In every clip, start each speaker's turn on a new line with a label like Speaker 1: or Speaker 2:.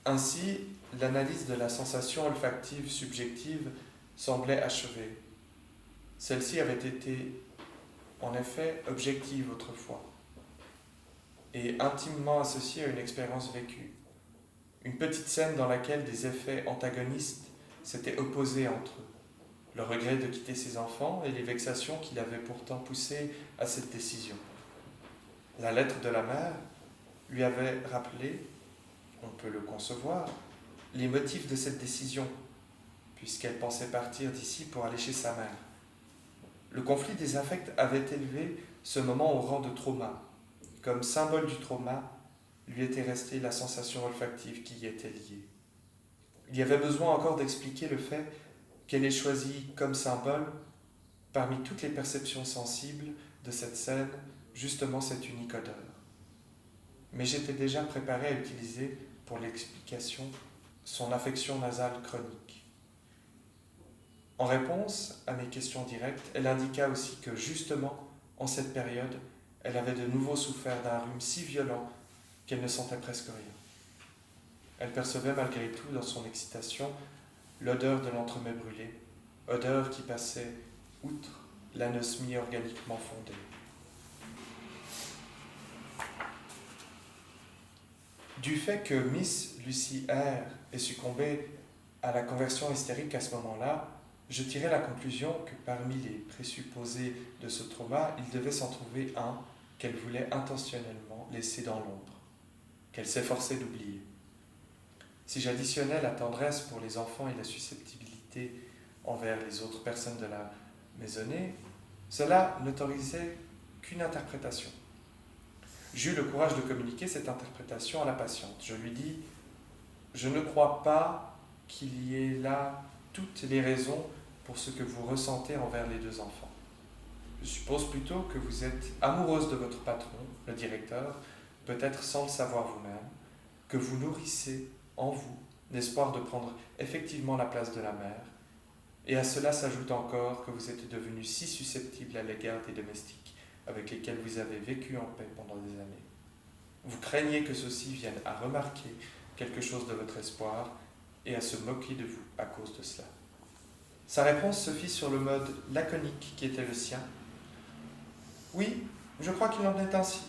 Speaker 1: Ainsi, l'analyse de la sensation olfactive subjective semblait achevée. Celle-ci avait été, en effet, objective autrefois, et intimement associée à une expérience vécue. Une petite scène dans laquelle des effets antagonistes s'étaient opposés entre eux. Le regret de quitter ses enfants et les vexations qui l'avaient pourtant poussé à cette décision. La lettre de la mère lui avait rappelé, on peut le concevoir, les motifs de cette décision, puisqu'elle pensait partir d'ici pour aller chez sa mère. Le conflit des affects avait élevé ce moment au rang de trauma. Comme symbole du trauma, lui était restée la sensation olfactive qui y était liée. Il y avait besoin encore d'expliquer le fait qu'elle ait choisi comme symbole, parmi toutes les perceptions sensibles de cette scène, justement cette unique odeur. Mais j'étais déjà préparé à utiliser pour l'explication son affection nasale chronique. En réponse à mes questions directes, elle indiqua aussi que justement, en cette période, elle avait de nouveau souffert d'un rhume si violent qu'elle ne sentait presque rien. Elle percevait malgré tout dans son excitation l'odeur de l'entremet brûlé, odeur qui passait outre l'anosmie organiquement fondée. Du fait que Miss Lucy Eyre ait succombé à la conversion hystérique à ce moment-là, je tirais la conclusion que parmi les présupposés de ce trauma, il devait s'en trouver un qu'elle voulait intentionnellement laisser dans l'ombre, qu'elle s'efforçait d'oublier. Si j'additionnais la tendresse pour les enfants et la susceptibilité envers les autres personnes de la maisonnée, cela n'autorisait qu'une interprétation. J'eus le courage de communiquer cette interprétation à la patiente. Je lui dis « Je ne crois pas qu'il y ait là toutes les raisons pour ce que vous ressentez envers les deux enfants. Je suppose plutôt que vous êtes amoureuse de votre patron, le directeur, peut-être sans le savoir vous-même, que vous nourrissez en vous l'espoir de prendre effectivement la place de la mère, et à cela s'ajoute encore que vous êtes devenu si susceptible à l'égard des domestiques avec lesquels vous avez vécu en paix pendant des années. Vous craignez que ceux-ci viennent à remarquer quelque chose de votre espoir et à se moquer de vous à cause de cela. » Sa réponse se fit sur le mode laconique qui était le sien. « Oui, je crois qu'il en est ainsi.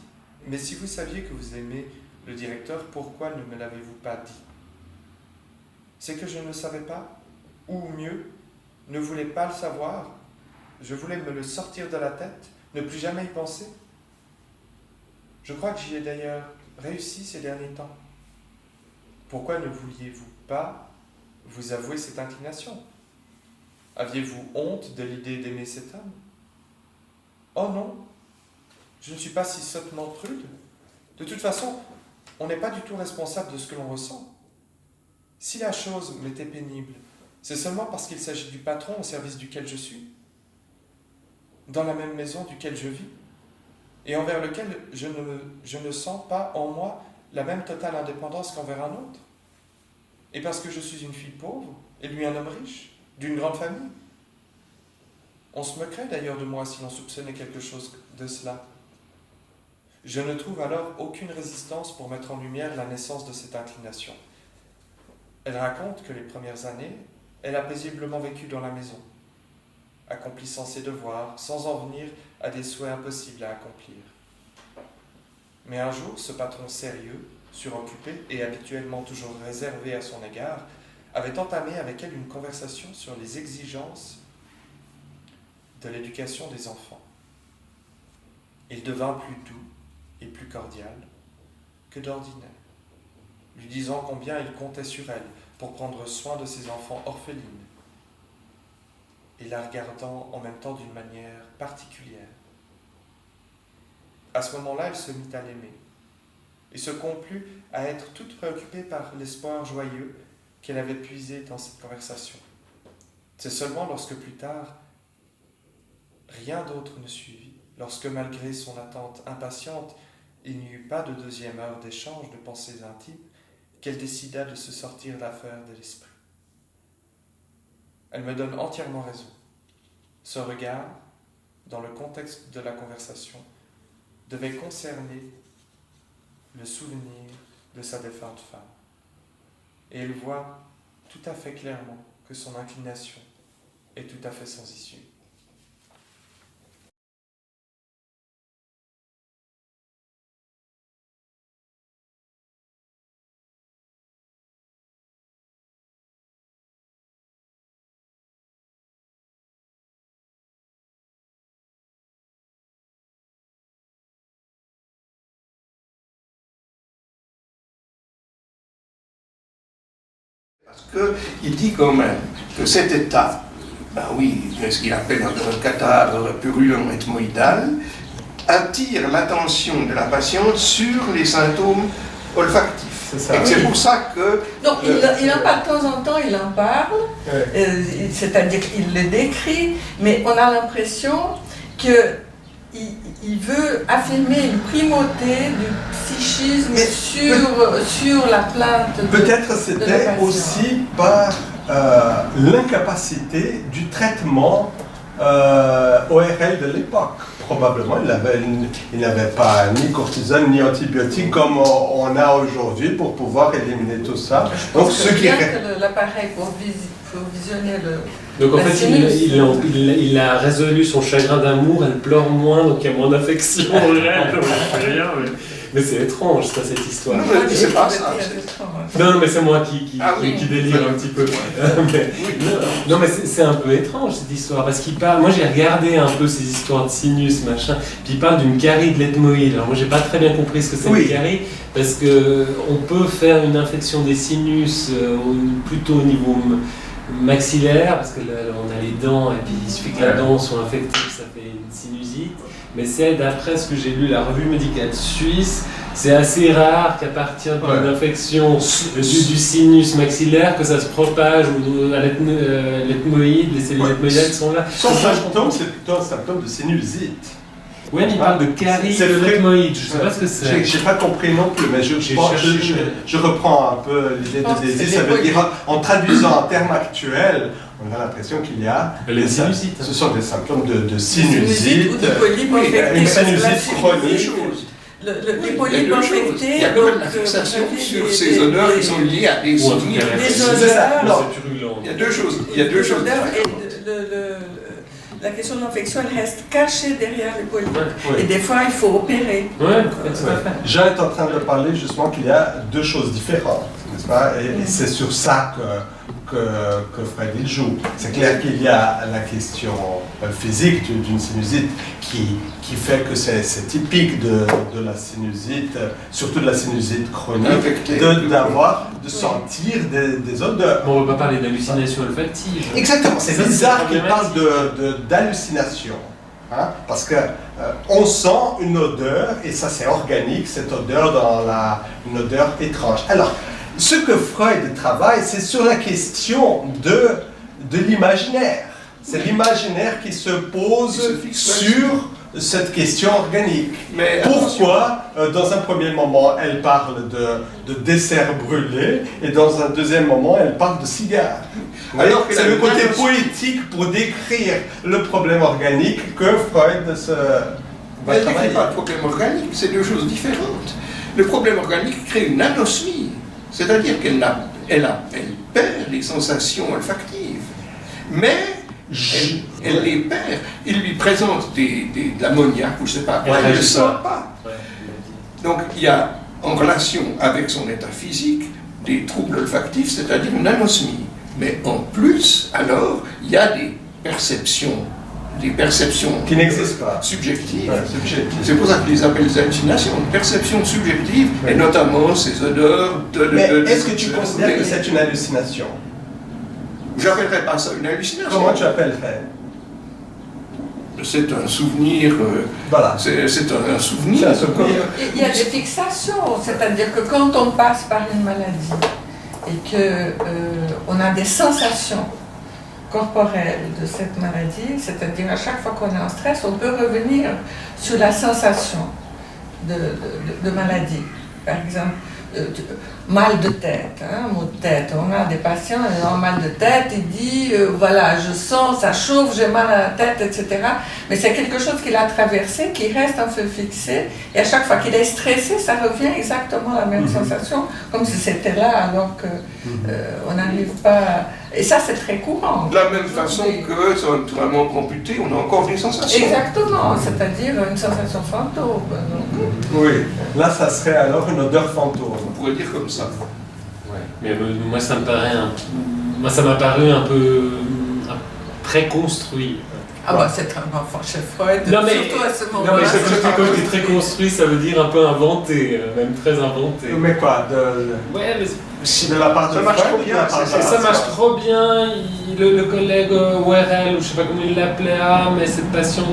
Speaker 1: Mais si vous saviez que vous aimez le directeur, pourquoi ne me l'avez-vous pas dit ? C'est que je ne le savais pas, ou mieux, ne voulais pas le savoir. Je voulais me le sortir de la tête, ne plus jamais y penser. Je crois que j'y ai d'ailleurs réussi ces derniers temps. Pourquoi ne vouliez-vous pas vous avouer cette inclination ? Aviez-vous honte de l'idée d'aimer cet homme ? Oh non, je ne suis pas si sottement prude. De toute façon, on n'est pas du tout responsable de ce que l'on ressent. Si la chose m'était pénible, c'est seulement parce qu'il s'agit du patron au service duquel je suis, dans la même maison duquel je vis, et envers lequel je ne sens pas en moi la même totale indépendance qu'envers un autre. Et parce que je suis une fille pauvre, et lui un homme riche, d'une grande famille. On se moquerait d'ailleurs de moi si l'on soupçonnait quelque chose de cela. Je ne trouve alors aucune résistance pour mettre en lumière la naissance de cette inclination. Elle raconte que les premières années, elle a paisiblement vécu dans la maison, accomplissant ses devoirs, sans en venir à des souhaits impossibles à accomplir. Mais un jour, ce patron sérieux, suroccupé et habituellement toujours réservé à son égard, avait entamé avec elle une conversation sur les exigences de l'éducation des enfants. Il devint plus doux et plus cordial que d'ordinaire, lui disant combien il comptait sur elle pour prendre soin de ses enfants orphelines, et la regardant en même temps d'une manière particulière. À ce moment-là, elle se mit à l'aimer, et se complut à être toute préoccupée par l'espoir joyeux qu'elle avait puisé dans cette conversation. C'est seulement lorsque plus tard, rien d'autre ne suivit, lorsque malgré son attente impatiente, il n'y eut pas de deuxième heure d'échange de pensées intimes, qu'elle décida de se sortir l'affaire de l'esprit. Elle me donne entièrement raison. Ce regard, dans le contexte de la conversation, devait concerner le souvenir de sa défunte femme. et il voit tout à fait clairement que son inclination est tout à fait sans issue.
Speaker 2: Parce qu'il dit quand même que cet état, ben oui, ce qu'il appelle un catarrhe purulent ethmoïdal, attire l'attention de la patiente sur les symptômes olfactifs.
Speaker 3: C'est ça.
Speaker 2: Et c'est pour ça que...
Speaker 4: Donc il en parle de temps en temps, il en parle, c'est-à-dire qu'il le décrit, mais on a l'impression qu'il veut affirmer une primauté du psychisme sur la plainte.
Speaker 3: Peut-être c'était aussi par l'incapacité du traitement ORL de l'époque. Probablement, il n'avait pas ni cortisone ni antibiotiques comme on a aujourd'hui pour pouvoir éliminer tout ça.
Speaker 4: Donc, ce qui est que l'appareil pour visionner le...
Speaker 5: Donc en fait, il a résolu son chagrin d'amour, elle pleure moins, donc il y a moins d'affection réelle. Mais c'est étrange, ça, cette histoire.
Speaker 2: Non, mais c'est pas ça.
Speaker 5: Non, mais c'est moi qui délire un petit peu. Non, mais c'est un peu étrange, cette histoire, parce qu'il parle... Moi, j'ai regardé un peu ces histoires de sinus, machin, puis il parle d'une carie de l'ethmoïde. Alors moi, j'ai pas très bien compris ce que c'est une carie, parce qu'on peut faire une infection des sinus plutôt au niveau maxillaire, parce qu'on a les dents, et puis il suffit que les dents soient infectées, ça fait une sinusite. Mais c'est, d'après ce que j'ai lu, la revue médicale suisse, c'est assez rare qu'à partir d'une infection du sinus maxillaire, que ça se propage à l'ethmoïde, les cellules ethmoïdales qui sont là.
Speaker 3: Son symptôme, c'est plutôt un symptôme de sinusite.
Speaker 5: Oui, mais il parle de carie de l'ethmoïde, je ne sais pas ce que c'est.
Speaker 3: J'ai pas compris non plus, mais je reprends un peu l'idée de Daisy. Ça veut dire, en traduisant un terme actuel, on a l'impression qu'il y a
Speaker 5: les sinusites.
Speaker 3: Ce sont des symptômes de sinusite,
Speaker 4: ou de polype infecté.
Speaker 3: Une sinusite chronique.
Speaker 4: Les polypes infectés.
Speaker 2: Il y a quand même la fixation sur ces odeurs qui sont liées à des souvenirs.
Speaker 4: Les odeurs.
Speaker 2: Il y a deux choses. Il y a deux choses.
Speaker 4: La question de l'infection, elle reste cachée derrière les polypes. Et des fois, il faut opérer.
Speaker 3: Jean est en train de parler justement qu'il y a deux choses différentes, n'est-ce pas? Et c'est sur ça que Freud il joue. C'est clair qu'il y a la question physique d'une sinusite qui fait que c'est typique de la sinusite, surtout de la sinusite chronique, de sentir des odeurs.
Speaker 5: Bon, on ne va pas parler d'hallucination olfactive.
Speaker 3: Exactement, c'est bizarre qu'il parle d'hallucination. Hein, parce que on sent une odeur, et ça c'est organique, cette odeur une odeur étrange. Alors, ce que Freud travaille, c'est sur la question de l'imaginaire. C'est l'imaginaire qui se pose sur cette question organique. Mais pourquoi, dans un premier moment, elle parle de dessert brûlé, et dans un deuxième moment, elle parle de cigare. C'est le côté poétique pour décrire le problème organique que Freud
Speaker 2: Elle ne décrit pas le problème organique, c'est deux choses différentes. Le problème organique crée une anosmie, c'est-à-dire qu'elle perd les sensations olfactives, mais elle les perd. Il lui présente de l'ammoniac ou je ne sais pas quoi, elle ne le sent pas. Donc il y a en relation avec son état physique des troubles olfactifs, c'est-à-dire une anosmie. Mais en plus, alors, il y a des perceptions
Speaker 3: qui n'existent pas.
Speaker 2: Subjectives. C'est pour ça qu'ils les appellent des hallucinations, une perception subjective, et notamment ces odeurs
Speaker 3: Mais est-ce que tu considères que c'est une hallucination?
Speaker 2: Je n'appellerais pas ça une hallucination.
Speaker 3: Comment tu appellerais?
Speaker 2: C'est un souvenir.
Speaker 3: Voilà.
Speaker 2: C'est un souvenir.
Speaker 4: Il y a des fixations, c'est-à-dire que quand on passe par une maladie et qu'on a des sensations corporelle de cette maladie, c'est-à-dire à chaque fois qu'on est en stress, on peut revenir sur la sensation de maladie. Par exemple, mal de tête, mot de tête. On a des patients, ils ont mal de tête, il dit, voilà, je sens, ça chauffe, j'ai mal à la tête, etc. Mais c'est quelque chose qu'il a traversé, qui reste un peu fixé, et à chaque fois qu'il est stressé, ça revient exactement la même sensation, comme si c'était là, alors qu'on n'arrive pas... Et ça, c'est très courant.
Speaker 2: De la même façon que sur un membre amputé, on a encore des sensations.
Speaker 4: Exactement, c'est-à-dire une sensation fantôme.
Speaker 3: Oui, là, ça serait alors une odeur fantôme.
Speaker 2: On pourrait dire comme ça.
Speaker 5: Ouais. Mais moi, ça m'a paru un peu préconstruit.
Speaker 4: Ah bah c'est très enfin, chez Freud,
Speaker 5: non, mais,
Speaker 4: surtout à ce moment-là.
Speaker 5: Non mais surtout quand je dis très construit, ça veut dire un peu inventé, même très inventé.
Speaker 3: Mais quoi,
Speaker 5: ouais, mais
Speaker 3: de la part de
Speaker 2: ça marche trop bien.
Speaker 5: Ça marche trop bien. Le collègue ORL, ou je sais pas comment il l'appelait, mais cette patiente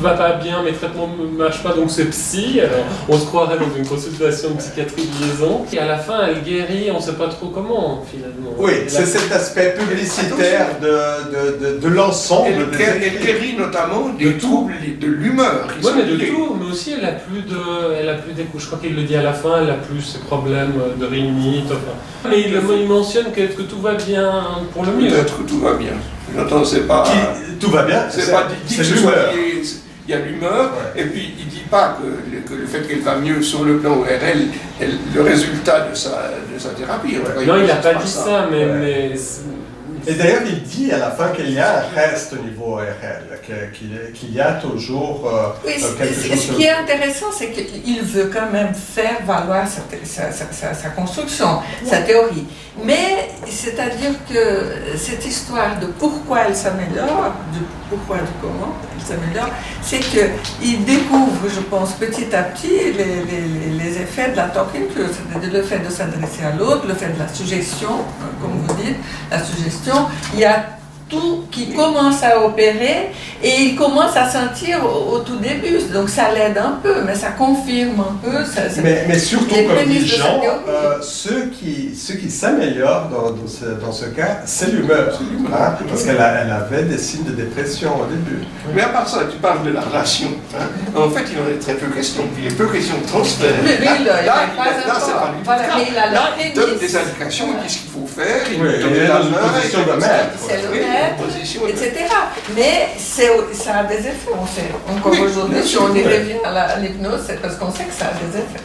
Speaker 5: va pas bien, mes traitements ne marchent pas, donc c'est psy. Alors, on se croirait dans une consultation de psychiatrie de liaison. Et à la fin, elle guérit, on sait pas trop comment, finalement.
Speaker 3: Oui, c'est cet aspect publicitaire de l'ensemble.
Speaker 2: Elle guérit notamment des troubles de l'humeur.
Speaker 5: Oui, mais de tout, mais aussi elle a plus d'écoute. Je crois qu'il le dit à la fin, elle a plus ses problèmes de rhinite. Enfin. Mais il mentionne que tout va bien pour le mieux.
Speaker 2: Peut-être que tout va bien. J'entends, c'est pas...
Speaker 3: Tout va bien.
Speaker 2: C'est pas dit que ce soit lié. Il y a l'humeur, et puis il ne dit pas que le fait qu'elle va mieux sur le plan ORL est le résultat de sa thérapie.
Speaker 5: Non, il n'a pas dit ça, mais
Speaker 3: et d'ailleurs, il dit à la fin qu'il y a un reste au niveau ORL, qu'il y a toujours quelque chose...
Speaker 4: Ce qui est intéressant, c'est qu'il veut quand même faire valoir sa construction, sa théorie. Mais c'est-à-dire que cette histoire de pourquoi elle s'améliore, du pourquoi, du comment elle s'améliore, c'est qu'il découvre, je pense, petit à petit les effets de la talking cure, c'est-à-dire le fait de s'adresser à l'autre, le fait de la suggestion, comme vous dites, la suggestion. Il y a tout qui commence à opérer et il commence à sentir au tout début. Donc ça l'aide un peu, mais ça confirme un peu.
Speaker 3: Mais surtout, comme dit Jean, ce qui s'améliore dans ce cas, c'est l'humeur. Parce qu'elle avait des signes de dépression au début.
Speaker 2: Mais à part ça, tu parles de la relation. En fait, il en est très peu question. Il est peu question de transfert. Là, c'est pas du tout. Là, il donne des indications, il dit ce qu'il faut faire, il donne la main,
Speaker 4: c'est le maître, etc. Mais ça a des effets, on sait. Encore aujourd'hui, si on y revient à l'hypnose, c'est parce qu'on sait que ça a des effets,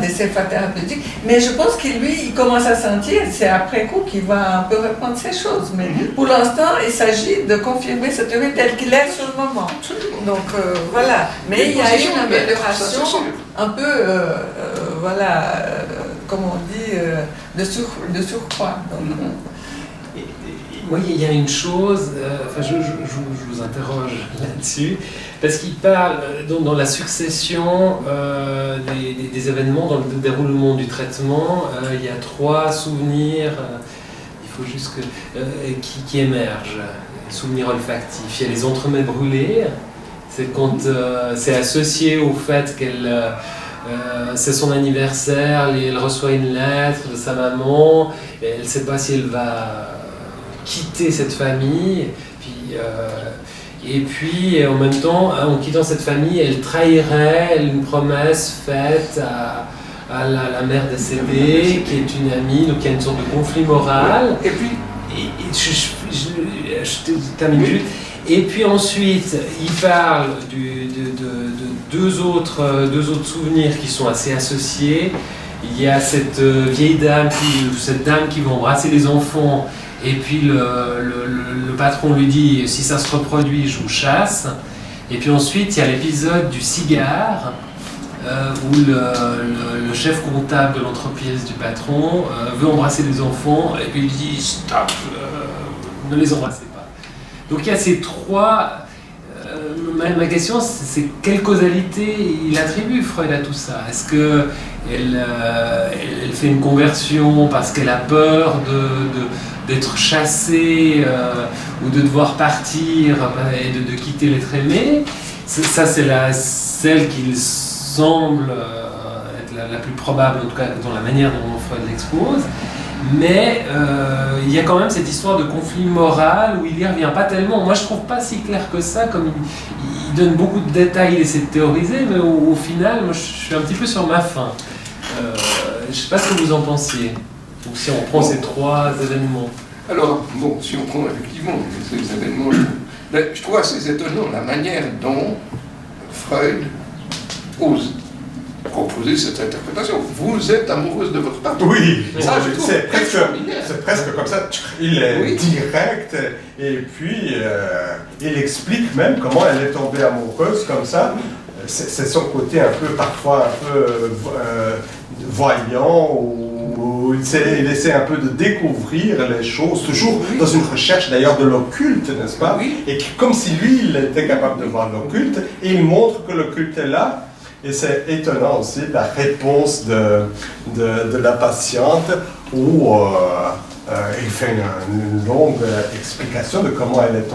Speaker 4: des effets thérapeutiques. Mais je pense qu'il il commence à sentir, c'est après coup qu'il va un peu reprendre ces choses. Mais pour l'instant, il s'agit de confirmer cette théorie telle qu'il est sur le moment. Donc voilà. Mais il y a eu une amélioration un peu, comme on dit, de surcroît. Donc,
Speaker 5: moi, il y a une chose, je vous interroge là-dessus, parce qu'il parle dans la succession des événements, dans le déroulement du traitement, il y a 3 souvenirs, il faut juste qui émergent. Souvenirs olfactifs. Il y a les entremets brûlés, c'est quand c'est associé au fait qu'elle... c'est son anniversaire, elle reçoit une lettre de sa maman, et elle ne sait pas si elle va quitter cette famille, et puis en même temps, en quittant cette famille, elle trahirait une promesse faite à la mère décédée, qui est une amie, donc il y a une sorte de conflit moral. Et puis, je termine vite. Et puis ensuite, il parle de deux autres souvenirs qui sont assez associés. Il y a cette vieille dame, cette dame qui va embrasser les enfants, et puis le patron lui dit « si ça se reproduit, je vous chasse ». Et puis ensuite, il y a l'épisode du cigare, où le chef comptable de l'entreprise du patron veut embrasser les enfants, et puis il dit « stop, ne les embrassez pas ». Donc il y a ces 3... ma question, c'est quelle causalité il attribue Freud à tout ça? Est-ce qu'elle fait une conversion parce qu'elle a peur d'être chassée ou de devoir partir et de quitter l'être aimé? Ça, c'est celle qui semble être la plus probable, en tout cas dans la manière dont Freud l'expose. Mais il y a quand même cette histoire de conflit moral où il y revient pas tellement. Moi, je trouve pas si clair que ça, comme il donne beaucoup de détails, il essaie de théoriser, mais au final, moi, je suis un petit peu sur ma faim. je ne sais pas ce que vous en pensiez. Donc si on prend ces trois événements.
Speaker 2: Alors, bon, si on prend effectivement ces événements, je trouve assez étonnant la manière dont Freud ose proposer cette interprétation. Vous êtes amoureuse de votre patron.
Speaker 3: Oui,
Speaker 2: ça, je trouve
Speaker 3: c'est presque comme ça. Il est direct et puis il explique même comment elle est tombée amoureuse comme ça. C'est son côté un peu, parfois un peu voyant, où il essaie un peu de découvrir les choses, toujours dans une recherche d'ailleurs de l'occulte, n'est-ce pas? Et comme si lui, il était capable de voir l'occulte, et il montre que l'occulte est là. Et c'est étonnant aussi la réponse de la patiente où il fait une longue explication de comment elle est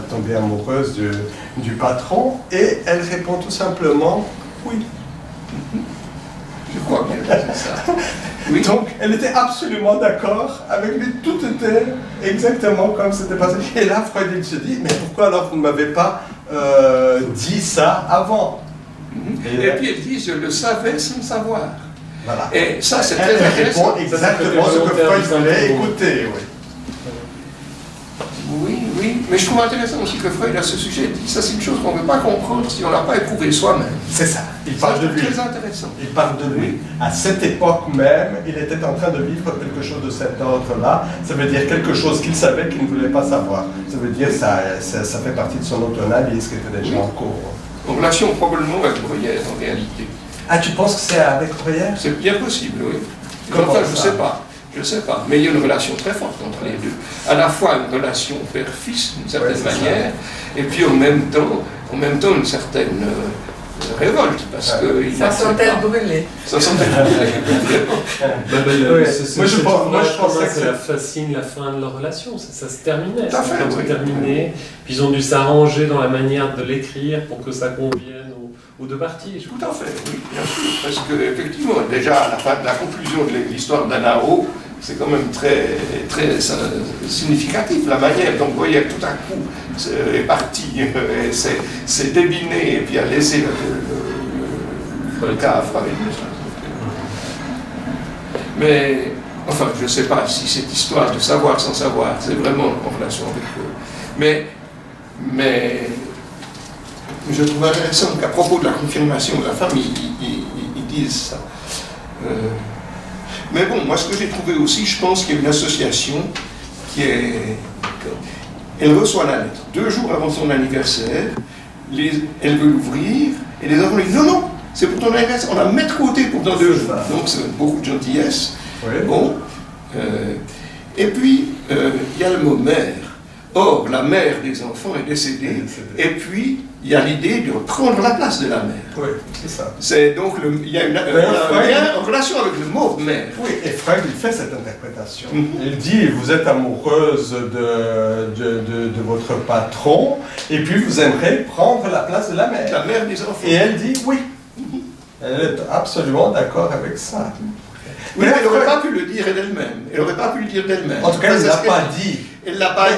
Speaker 3: tombée amoureuse du patron et elle répond tout simplement oui.
Speaker 2: Je crois bien que c'est ça. Oui.
Speaker 3: Donc elle était absolument d'accord avec lui, tout était exactement comme c'était passé. Et là Freud il se dit mais pourquoi alors vous ne m'avez pas dit ça avant?
Speaker 2: Et puis elle dit, je le savais sans le savoir.
Speaker 3: Voilà.
Speaker 2: Et ça, c'est très intéressant.
Speaker 3: Elle répond exactement ce que Freud voulait écouter.
Speaker 2: Oui, mais je trouve intéressant aussi que Freud, à ce sujet, dit ça, c'est une chose qu'on ne peut pas comprendre si on ne l'a pas éprouvé soi-même.
Speaker 3: C'est ça, il parle de lui.
Speaker 2: C'est très intéressant.
Speaker 3: Il parle de lui. À cette époque même, il était en train de vivre quelque chose de cet ordre-là. Ça veut dire quelque chose qu'il savait qu'il ne voulait pas savoir. Ça veut dire que ça fait partie de son autoanalyse qui était déjà en cours.
Speaker 2: En relation probablement avec Bruyère, en réalité.
Speaker 3: Ah, tu penses que c'est avec Bruyère?
Speaker 2: C'est bien possible, oui.
Speaker 3: Comment
Speaker 2: enfin,
Speaker 3: ça?
Speaker 2: Je ne sais pas. Mais il y a une relation très forte entre les deux. À la fois une relation père-fils, d'une certaine manière, et puis en même temps une certaine révolte, parce que...
Speaker 4: Ça sent-elle brûler?
Speaker 2: Ça sent-elle brûler.
Speaker 5: Moi, je pense que ça fascine la fin de leur relation. Ça se terminait. Ça se terminait. Puis ils ont dû s'arranger dans la manière de l'écrire pour que ça convienne aux deux parties.
Speaker 2: Tout à fait, oui, bien sûr. Parce qu'effectivement, déjà, à la conclusion de l'histoire d'Anao, c'est quand même très, très significatif, la manière dont Bruyère tout à coup est parti, s'est débiné et puis a laissé le cas à Freud. Mais, enfin, je ne sais pas si cette histoire de savoir sans savoir, c'est vraiment en relation avec eux. Mais je trouve intéressant qu'à propos de la confirmation de la femme, ils disent ça. Mais bon, moi ce que j'ai trouvé aussi, je pense qu'il y a une association qui est... Elle reçoit la lettre 2 jours avant son anniversaire, elle veut l'ouvrir, et les enfants lui disent non, c'est pour ton anniversaire, on la met de côté pour dans 2 jours. Donc c'est beaucoup de gentillesse.
Speaker 3: Oui.
Speaker 2: Bon. Et puis, il y a le mot mère. Or, la mère des enfants est décédée, et puis il y a l'idée de prendre la place de la mère.
Speaker 3: Oui, c'est ça.
Speaker 2: C'est donc, il y a un lien en relation avec le mot mère.
Speaker 3: Oui, et Freud, il fait cette interprétation. Il dit, vous êtes amoureuse de votre patron, et puis vous aimeriez prendre la place de la mère.
Speaker 2: La mère des enfants.
Speaker 3: Et elle dit oui. Elle est absolument d'accord avec ça.
Speaker 2: Oui, mais elle n'aurait pas pu le dire d'elle-même. Elle n'aurait pas pu le dire d'elle-même.
Speaker 3: En tout cas, elle ne l'a pas dit.
Speaker 2: Elle l'a pas dit.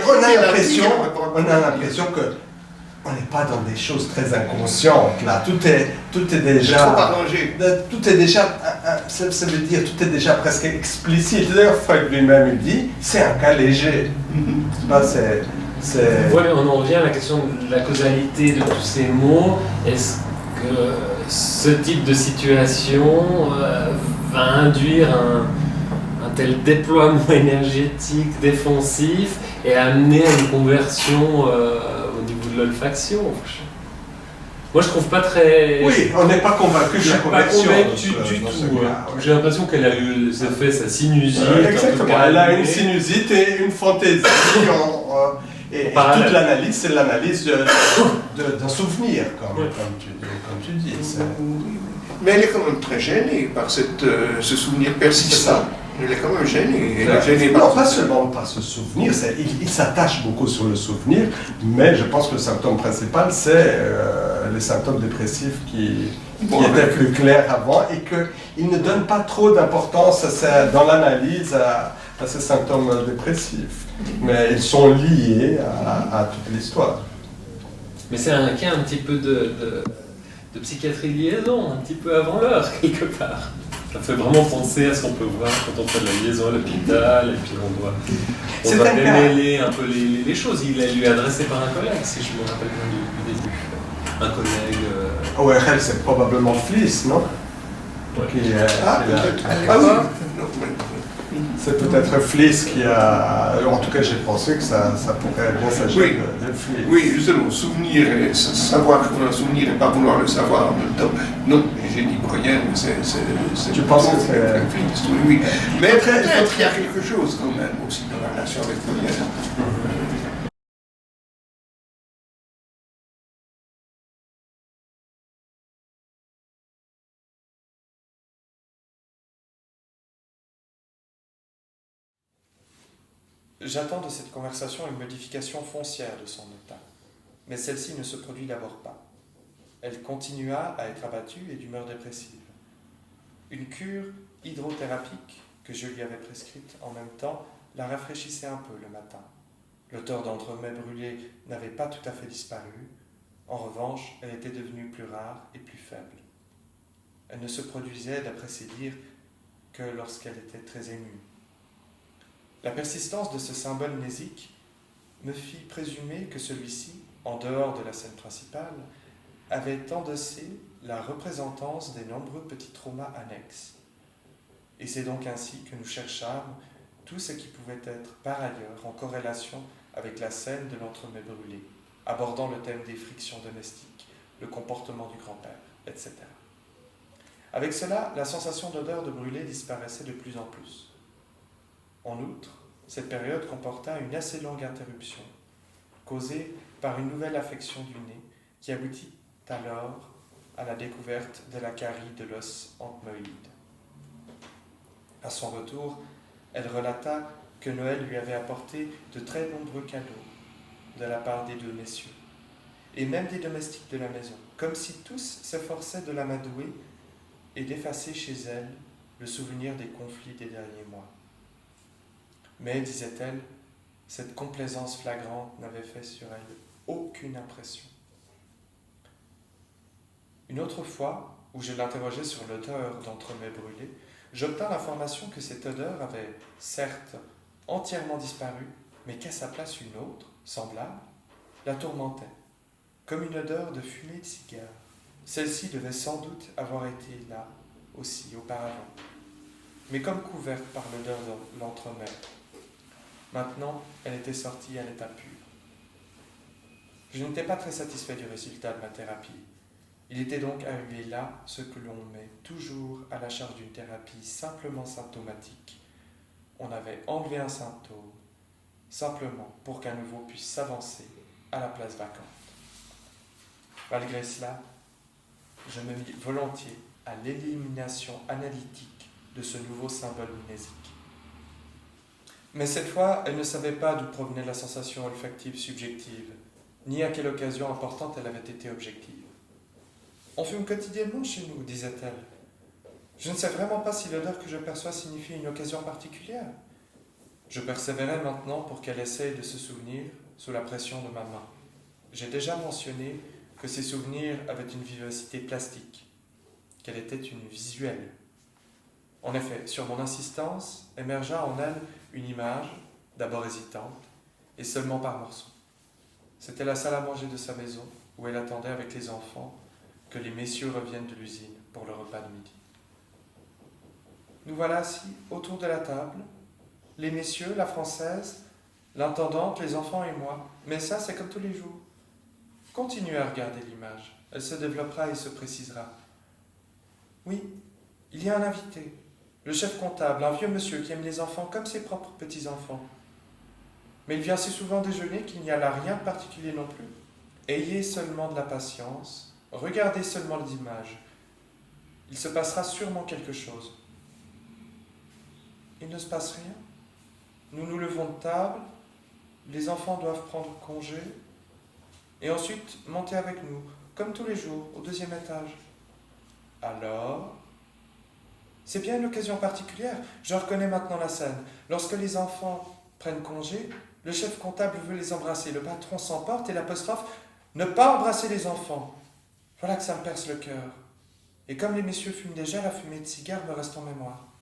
Speaker 3: On a l'impression que on n'est pas dans des choses très inconscientes là. Tout est déjà.
Speaker 2: Trop arrangé.
Speaker 3: Tout est déjà. Ça veut dire tout est déjà presque explicite. D'ailleurs, Freud lui-même il dit, c'est un cas léger.
Speaker 5: Ouais, on en revient à la question de la causalité de tous ces mots. Est-ce que ce type de situation va induire un tel déploiement énergétique défensif et amener à une conversion au niveau de l'olfaction? Moi, je trouve pas très...
Speaker 3: Oui, on n'est pas convaincu de la conversion.
Speaker 5: Je suis pas convaincu du tout. J'ai l'impression qu'elle a eu sa sinusite.
Speaker 3: Exactement, elle a une sinusite et une fantaisie. Et toute l'analyse, c'est l'analyse d'un souvenir, comme tu dis.
Speaker 2: Mais elle est quand même très gênée par ce souvenir persistant. Elle est quand même gênée. Elle est gênée
Speaker 3: non, pas seulement par ce souvenir, il s'attache beaucoup sur le souvenir, mais je pense que le symptôme principal, c'est les symptômes dépressifs qui étaient plus clairs avant et qu'il ne donne pas trop d'importance dans l'analyse à ces symptômes dépressifs. Mais ils sont liés à toute l'histoire.
Speaker 5: Mais c'est un cas un petit peu de psychiatrie de liaison, un petit peu avant l'heure, quelque part. Ça fait vraiment penser à ce qu'on peut voir quand on fait de la liaison à l'hôpital, et puis on doit démêler un peu les choses. Il lui est adressé par un collègue, si je me rappelle bien du début. Un collègue...
Speaker 3: ORL, c'est probablement Fliss, non?
Speaker 5: Ouais.
Speaker 2: Peut-être.
Speaker 4: Ah oui.
Speaker 3: C'est peut-être Fliss qui a... En tout cas, j'ai pensé que ça pourrait bien s'agir de Fliss.
Speaker 2: Oui, justement, souvenir, et savoir qu'on a un souvenir et pas vouloir le savoir en même temps. Non, j'ai dit Bruyère, mais c'est...
Speaker 3: Tu penses que c'est...
Speaker 2: Fliss, oui. Mais peut-être qu'il y a quelque chose quand même aussi dans la relation avec Bruyère.
Speaker 1: J'attends de cette conversation une modification foncière de son état, mais celle-ci ne se produit d'abord pas. Elle continua à être abattue et d'humeur dépressive. Une cure hydrothérapique que je lui avais prescrite en même temps la rafraîchissait un peu le matin. L'odeur d'entremets brûlés n'avait pas tout à fait disparu. En revanche, elle était devenue plus rare et plus faible. Elle ne se produisait, d'après ses dires, que lorsqu'elle était très émue. La persistance de ce symbole mnésique me fit présumer que celui-ci, en dehors de la scène principale, avait endossé la représentance des nombreux petits traumas annexes. Et c'est donc ainsi que nous cherchâmes tout ce qui pouvait être par ailleurs en corrélation avec la scène de l'entremets brûlé, abordant le thème des frictions domestiques, le comportement du grand-père, etc. Avec cela, la sensation d'odeur de brûlé disparaissait de plus en plus. En outre, cette période comporta une assez longue interruption, causée par une nouvelle affection du nez qui aboutit alors à la découverte de la carie de l'os ethmoïde. À son retour, elle relata que Noël lui avait apporté de très nombreux cadeaux de la part des deux messieurs, et même des domestiques de la maison, comme si tous s'efforçaient de l'amadouer et d'effacer chez elle le souvenir des conflits des derniers mois. Mais, disait-elle, cette complaisance flagrante n'avait fait sur elle aucune impression. Une autre fois, où je l'interrogeais sur l'odeur d'entremets brûlés, j'obtins l'information que cette odeur avait, certes, entièrement disparu, mais qu'à sa place une autre, semblable, la tourmentait, comme une odeur de fumée de cigare. Celle-ci devait sans doute avoir été là aussi auparavant, mais comme couverte par l'odeur de l'entremets. Maintenant, elle était sortie à l'état pur. Je n'étais pas très satisfait du résultat de ma thérapie. Il était donc arrivé là ce que l'on met toujours à la charge d'une thérapie simplement symptomatique. On avait enlevé un symptôme, simplement pour qu'un nouveau puisse s'avancer à la place vacante. Malgré cela, je me mis volontiers à l'élimination analytique de ce nouveau symbole mnésique. Mais cette fois, elle ne savait pas d'où provenait la sensation olfactive subjective, ni à quelle occasion importante elle avait été objective. On fume quotidiennement chez nous, disait-elle. Je ne sais vraiment pas si l'odeur que je perçois signifie une occasion particulière. Je persévérais maintenant pour qu'elle essaye de se souvenir sous la pression de ma main. J'ai déjà mentionné que ces souvenirs avaient une vivacité plastique, qu'elle était une visuelle. En effet, sur mon insistance, émergea en elle une image, d'abord hésitante, et seulement par morceaux. C'était la salle à manger de sa maison, où elle attendait avec les enfants que les messieurs reviennent de l'usine pour le repas de midi. Nous voilà assis autour de la table, les messieurs, la française, l'intendante, les enfants et moi. Mais ça, c'est comme tous les jours. Continuez à regarder l'image. Elle se développera et se précisera. Oui, il y a un invité, le chef comptable, un vieux monsieur qui aime les enfants comme ses propres petits-enfants. Mais il vient si souvent déjeuner qu'il n'y a là rien de particulier non plus. Ayez seulement de la patience, regardez seulement les images. Il se passera sûrement quelque chose. Il ne se passe rien. Nous nous levons de table, les enfants doivent prendre congé, et ensuite monter avec nous, comme tous les jours, au 2e étage. Alors, c'est bien une occasion particulière. Je reconnais maintenant la scène. Lorsque les enfants prennent congé, le chef comptable veut les embrasser. Le patron s'emporte et l'apostrophe « Ne pas embrasser les enfants ». Voilà que ça me perce le cœur. Et comme les messieurs fument déjà, la fumée de cigare me reste en mémoire.